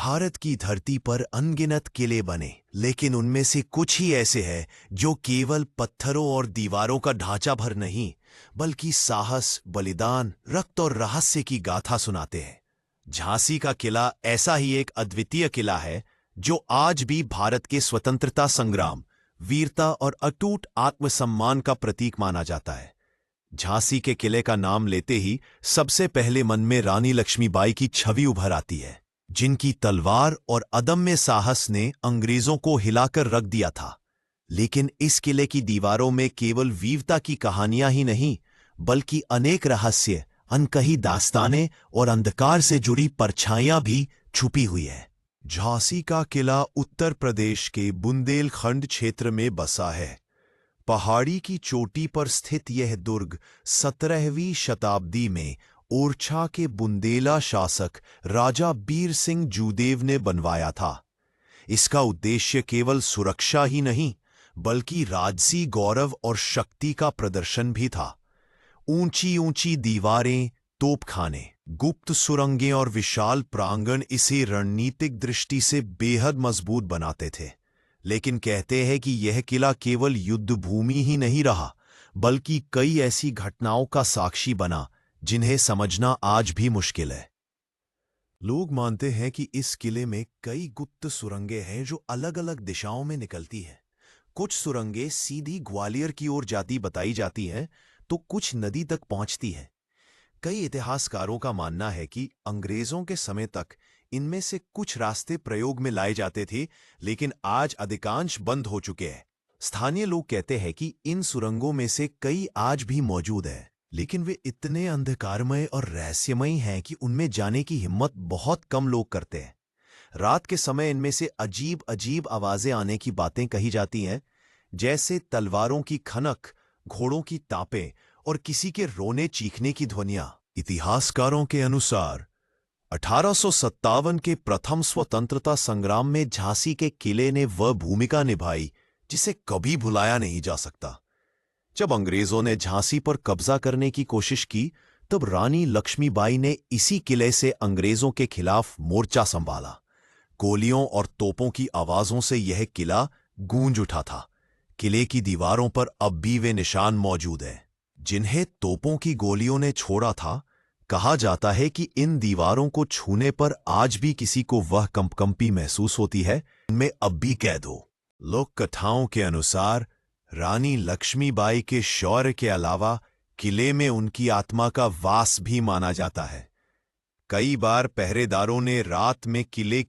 भारत की धरती पर अनगिनत किले बने, लेकिन उनमें से कुछ ही ऐसे हैं जो केवल पत्थरों और दीवारों का ढांचा भर नहीं, बल्कि साहस, बलिदान, रक्त और रहस्य की गाथा सुनाते हैं। झांसी का किला ऐसा ही एक अद्वितीय किला है जो आज भी भारत के स्वतंत्रता संग्राम, वीरता और अटूट आत्मसम्मान का प्रतीक माना जाता है। झांसी के किले का नाम लेते ही सबसे पहले मन में रानी लक्ष्मीबाई की छवि उभर आती है, जिनकी तलवार और अदम्य साहस ने अंग्रेजों को हिलाकर रख दिया था। लेकिन इस किले की दीवारों में केवल वीरता की कहानियां ही नहीं, बल्कि अनेक रहस्य, अनकही दास्तानें और अंधकार से जुड़ी परछाइयां भी छुपी हुई है। झांसी का किला उत्तर प्रदेश के बुंदेलखंड क्षेत्र में बसा है। पहाड़ी की चोटी पर स्थित यह दुर्ग 17वीं शताब्दी में ओरछा के बुंदेला शासक राजा बीर सिंह जूदेव ने बनवाया था। इसका उद्देश्य केवल सुरक्षा ही नहीं, बल्कि राजसी गौरव और शक्ति का प्रदर्शन भी था। ऊंची ऊंची दीवारें, तोपखाने, गुप्त सुरंगें और विशाल प्रांगण इसे रणनीतिक दृष्टि से बेहद मजबूत बनाते थे। लेकिन कहते हैं कि यह किला केवल युद्ध भूमि ही नहीं रहा, बल्कि कई ऐसी घटनाओं का साक्षी बना जिन्हें समझना आज भी मुश्किल है। लोग मानते हैं कि इस किले में कई गुप्त सुरंगें हैं जो अलग अलग दिशाओं में निकलती हैं। कुछ सुरंगें सीधी ग्वालियर की ओर जाती बताई जाती हैं, तो कुछ नदी तक पहुंचती हैं। कई इतिहासकारों का मानना है कि अंग्रेजों के समय तक इनमें से कुछ रास्ते प्रयोग में लाए जाते थे, लेकिन आज अधिकांश बंद हो चुके हैं। स्थानीय लोग कहते हैं कि इन सुरंगों में से कई आज भी मौजूद है, लेकिन वे इतने अंधकारमय और रहस्यमयी हैं कि उनमें जाने की हिम्मत बहुत कम लोग करते हैं। रात के समय इनमें से अजीब अजीब आवाजें आने की बातें कही जाती हैं, जैसे तलवारों की खनक, घोड़ों की तापें और किसी के रोने चीखने की ध्वनियां। इतिहासकारों के अनुसार 1857 के प्रथम स्वतंत्रता संग्राम में झांसी के किले ने वह भूमिका निभाई जिसे कभी भुलाया नहीं जा सकता। जब अंग्रेजों ने झांसी पर कब्जा करने की कोशिश की, तब रानी लक्ष्मीबाई ने इसी किले से अंग्रेजों के खिलाफ मोर्चा संभाला। गोलियों और तोपों की आवाजों से यह किला गूंज उठा था। किले की दीवारों पर अब भी वे निशान मौजूद हैं जिन्हें तोपों की गोलियों ने छोड़ा था। कहा जाता है कि इन दीवारों को छूने पर आज भी किसी को वह कंपकंपी महसूस होती है, इनमें अब भी कैद हो। लोक कथाओं के अनुसार रानी लक्ष्मीबाई के शौर्य के अलावा किले में उनकी आत्मा का वास भी माना जाता है। कई बार पहरेदारों ने रात में किले